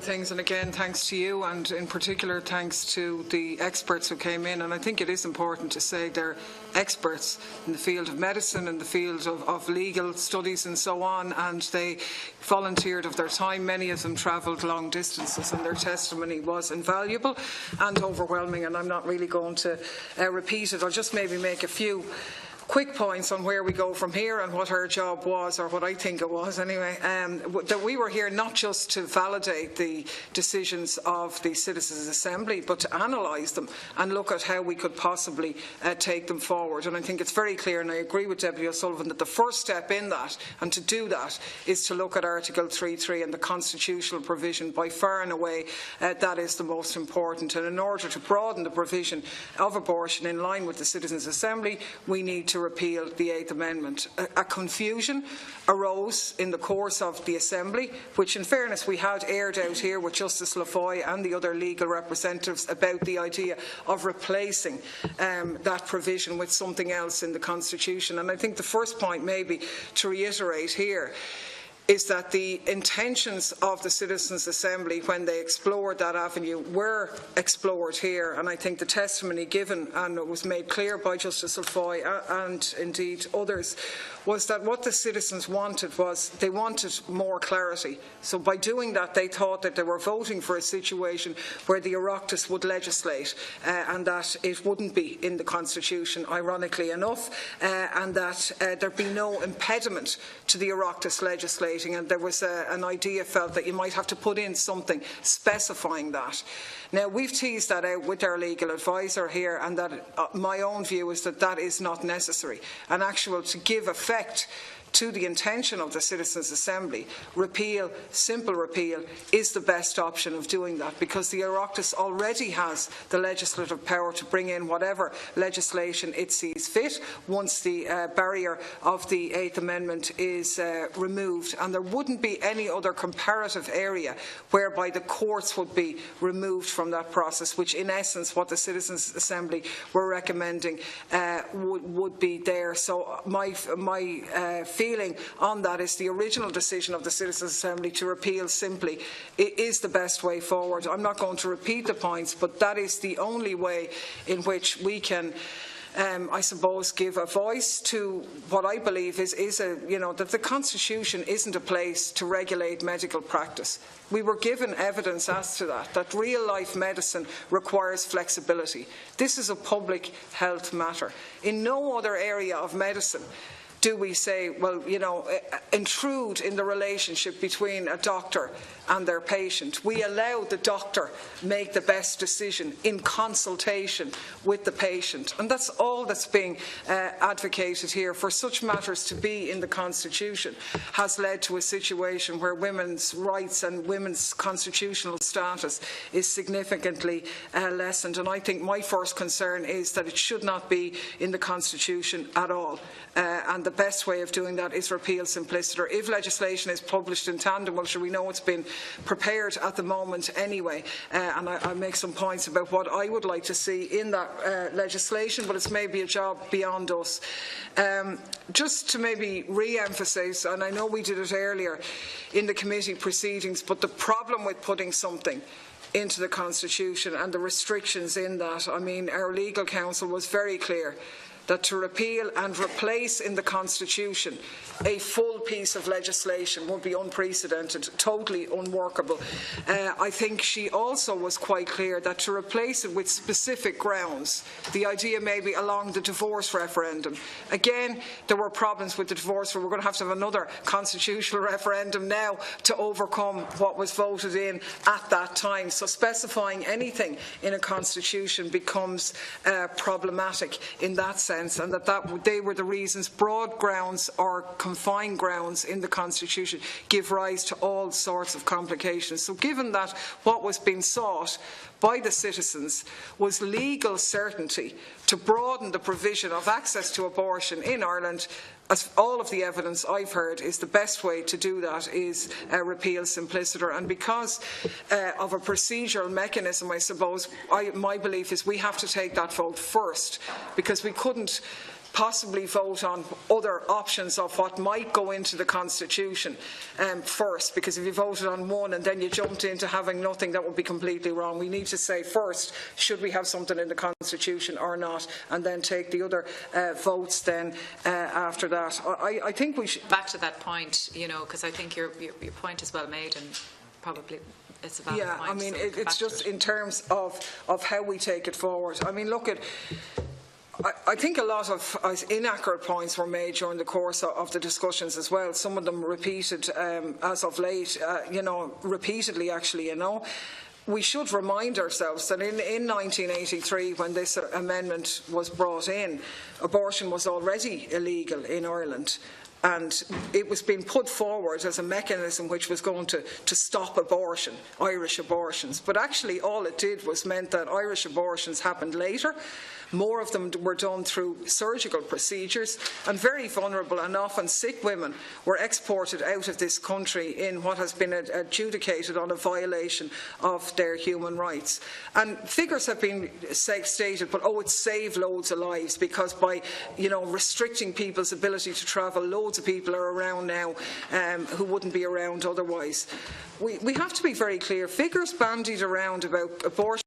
things, and again thanks to you, and in particular thanks to the experts who came in. And I think it is important to say they're experts in the field of medicine, in the field of legal studies and so on, and they volunteered of their time. Many of them travelled long distances, and their testimony was invaluable and overwhelming, and I'm not really going to repeat it. I'll just maybe make a few quick points on where we go from here and what our job was, or what I think it was anyway. That we were here not just to validate the decisions of the Citizens' Assembly, but to analyse them and look at how we could possibly take them forward. And I think it's very clear, and I agree with Deputy O'Sullivan, that the first step in that, and to do that, is to look at Article 3.3 and the constitutional provision. By far and away, that is the most important. And in order to broaden the provision of abortion in line with the Citizens' Assembly, we need to repeal the 8th Amendment. A confusion arose in the course of the Assembly, which in fairness we had aired out here with Justice Lafoy and the other legal representatives about the idea of replacing that provision with something else in the Constitution. And I think the first point maybe to reiterate here is that the intentions of the Citizens' Assembly when they explored that avenue were explored here, and I think the testimony given, and it was made clear by Justice Lafoy and indeed others, was that what the citizens wanted was they wanted more clarity. So by doing that, they thought that they were voting for a situation where the Oireachtas would legislate and that it wouldn't be in the Constitution, ironically enough, and that there'd be no impediment to the Oireachtas legislating, and there was an idea felt that you might have to put in something specifying that. Now, we've teased that out with our legal advisor here, and that my own view is that that is not necessary. And actually, to give effect to the intention of the Citizens' Assembly, repeal, simple repeal, is the best option of doing that, because the Oireachtas already has the legislative power to bring in whatever legislation it sees fit once the barrier of the 8th Amendment is removed, and there wouldn't be any other comparative area whereby the courts would be removed from that process, which in essence what the Citizens' Assembly were recommending would be there. So my feeling on that is the original decision of the Citizens' Assembly to repeal simply is the best way forward. I'm not going to repeat the points, but that is the only way in which we can I suppose, give a voice to what I believe is that the Constitution isn't a place to regulate medical practice. We were given evidence as to that real-life medicine requires flexibility. This is a public health matter. In no other area of medicine do we say, well, intrude in the relationship between a doctor and their patient. We allow the doctor make the best decision in consultation with the patient. And that's all that's being advocated here. For such matters to be in the Constitution has led to a situation where women's rights and women's constitutional status is significantly lessened. And I think my first concern is that it should not be in the Constitution at all. And the best way of doing that is repeal simpliciter. If legislation is published in tandem, well, sure, we know it's been prepared at the moment anyway, and I'll make some points about what I would like to see in that legislation, but it's maybe a job beyond us. Just to maybe re-emphasise, and I know we did it earlier in the committee proceedings, but the problem with putting something into the Constitution and the restrictions in that, I mean, our legal counsel was very clear that to repeal and replace in the Constitution a full piece of legislation would be unprecedented, totally unworkable. I think she also was quite clear that to replace it with specific grounds, the idea maybe along the divorce referendum. Again, there were problems with the divorce, we're going to have another constitutional referendum now to overcome what was voted in at that time. So specifying anything in a constitution becomes problematic in that sense. And they were the reasons broad grounds or confined grounds in the Constitution give rise to all sorts of complications. So given that what was being sought by the citizens was legal certainty to broaden the provision of access to abortion in Ireland, as all of the evidence I've heard is the best way to do that is repeal simpliciter. And because of a procedural mechanism, I suppose, my belief is we have to take that vote first, because we couldn't possibly vote on other options of what might go into the Constitution first, because if you voted on one and then you jumped into having nothing, that would be completely wrong. We need to say first, should we have something in the Constitution or not, and then take the other votes then after that. I think we should... Back to that point, you know, because I think your point is well made, and probably it's a valid point. Yeah, I mean, so it's just in terms of how we take it forward. I mean, look at... I think a lot of inaccurate points were made during the course of the discussions as well. Some of them repeated as of late, repeatedly actually, We should remind ourselves that in 1983, when this amendment was brought in, abortion was already illegal in Ireland. And it was being put forward as a mechanism which was going to stop abortion, Irish abortions. But actually all it did was meant that Irish abortions happened later. More of them were done through surgical procedures, and very vulnerable and often sick women were exported out of this country in what has been adjudicated on a violation of their human rights. And figures have been stated, but it saved loads of lives, because by restricting people's ability to travel, loads of people are around now who wouldn't be around otherwise. We have to be very clear. Figures bandied around about abortion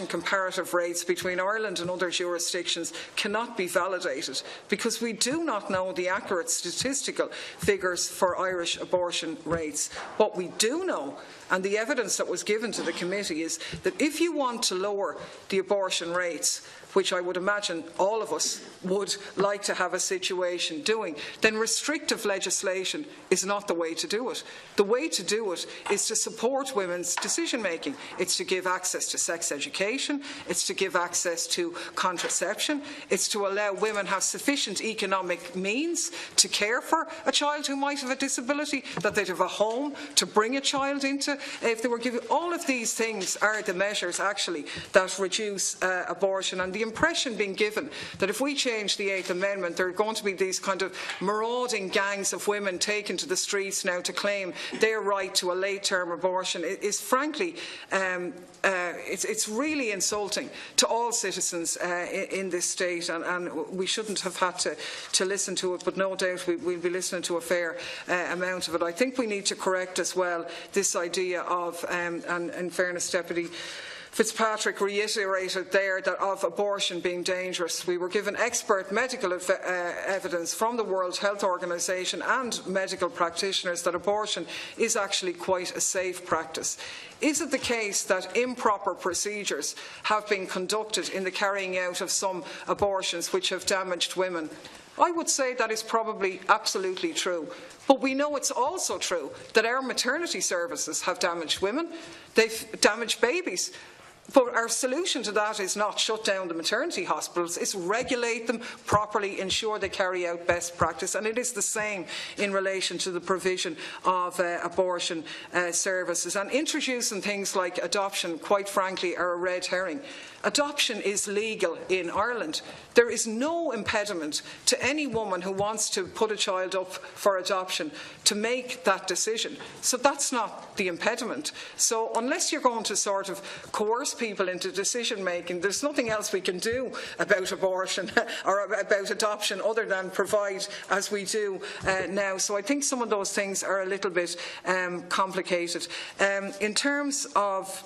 comparative rates between Ireland and other jurisdictions cannot be validated, because we do not know the accurate statistical figures for Irish abortion rates. What we do know, and the evidence that was given to the committee, is that if you want to lower the abortion rates, which I would imagine all of us would like to have a situation doing, then restrictive legislation is not the way to do it. The way to do it is to support women's decision-making. It's to give access to sex education, it's to give access to contraception, it's to allow women have sufficient economic means to care for a child who might have a disability, that they'd have a home to bring a child into. If they were given, all of these things are the measures actually that reduce abortion. And the impression being given that if we change the 8th Amendment, there are going to be these kind of marauding gangs of women taken to the streets now to claim their right to a late-term abortion is frankly, it's really insulting to all citizens in this state, and we shouldn't have had to listen to it, but no doubt we'll be listening to a fair amount of it. I think we need to correct as well this idea of, and in fairness, Deputy Fitzpatrick reiterated there that of abortion being dangerous. We were given expert medical evidence from the World Health Organization and medical practitioners that abortion is actually quite a safe practice. Is it the case that improper procedures have been conducted in the carrying out of some abortions which have damaged women? I would say that is probably absolutely true. But we know it's also true that our maternity services have damaged women. They've damaged babies. But our solution to that is not shut down the maternity hospitals, it's regulate them properly, ensure they carry out best practice. And it is the same in relation to the provision of abortion services. And introducing things like adoption, quite frankly, are a red herring. Adoption is legal in Ireland. There is no impediment to any woman who wants to put a child up for adoption to make that decision. So that's not the impediment. So unless you're going to sort of coerce people into decision making, there's nothing else we can do about abortion or about adoption other than provide as we do now. So I think some of those things are a little bit complicated. In terms of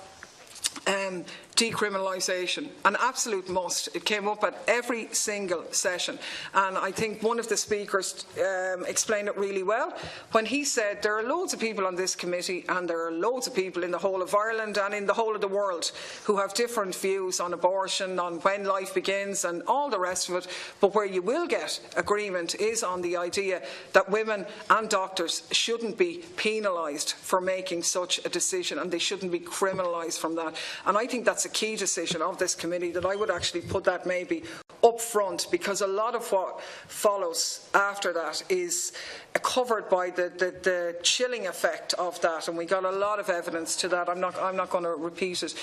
decriminalisation, an absolute must. It came up at every single session, and I think one of the speakers explained it really well when he said there are loads of people on this committee, and there are loads of people in the whole of Ireland and in the whole of the world who have different views on abortion, on when life begins and all the rest of it, but where you will get agreement is on the idea that women and doctors shouldn't be penalised for making such a decision, and they shouldn't be criminalised from that. And I think that's a key decision of this committee, that I would actually put that maybe up front, because a lot of what follows after that is covered by the chilling effect of that, and we got a lot of evidence to that. I'm not going to repeat it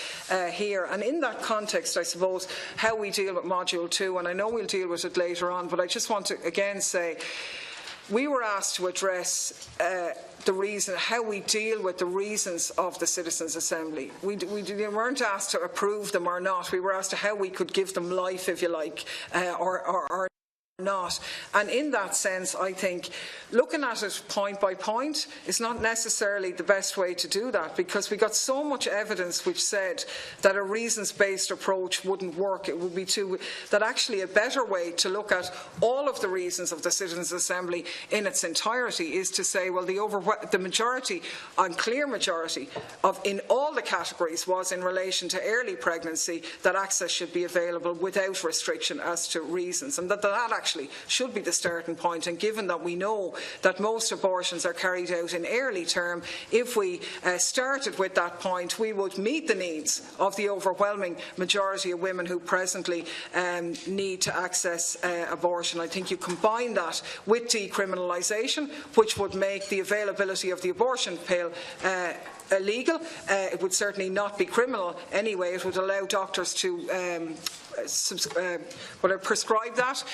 here. And in that context, I suppose, how we deal with Module 2, and I know we'll deal with it later on, but I just want to again say we were asked to address how we deal with the reasons of the Citizens' Assembly. We weren't asked to approve them or not. We were asked to how we could give them life, if you like, or not. And in that sense, I think looking at it point by point is not necessarily the best way to do that, because we got so much evidence which said that a reasons-based approach wouldn't work. It would be that actually a better way to look at all of the reasons of the Citizens' Assembly in its entirety is to say, well, the majority, and clear majority, in all the categories was in relation to early pregnancy, that access should be available without restriction as to reasons, and that actually should be the starting point. And given that we know that most abortions are carried out in early term, if we started with that point, we would meet the needs of the overwhelming majority of women who presently need to access abortion. I think you combine that with decriminalisation, which would make the availability of the abortion pill illegal. It would certainly not be criminal anyway. It would allow doctors to prescribe that,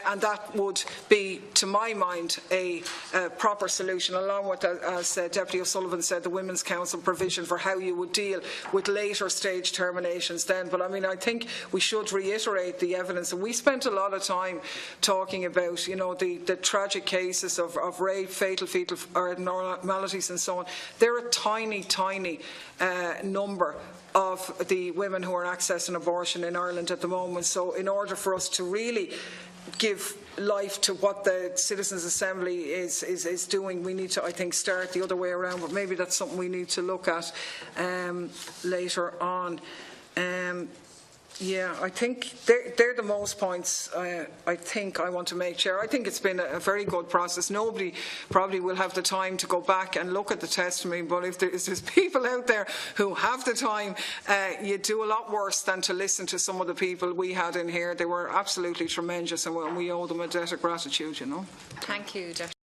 and that would be, to my mind, a proper solution, along with, as Deputy O'Sullivan said, the Women's Council provision for how you would deal with later stage terminations then. But I mean, I think we should reiterate the evidence, and we spent a lot of time talking about, you know, the tragic cases of rape, fatal fetal abnormalities and so on. They're a tiny number of the women who are accessing abortion in Ireland at the moment. So in order for us to really give life to what the Citizens' Assembly is doing, we need to, I think, start the other way around. But maybe that's something we need to look at later on. Yeah, I think they're the most points I think I want to make, Chair. I think it's been a very good process. Nobody probably will have the time to go back and look at the testimony, but if there's people out there who have the time, you do a lot worse than to listen to some of the people we had in here. They were absolutely tremendous, and we owe them a debt of gratitude, you know. Thank you, Deputy.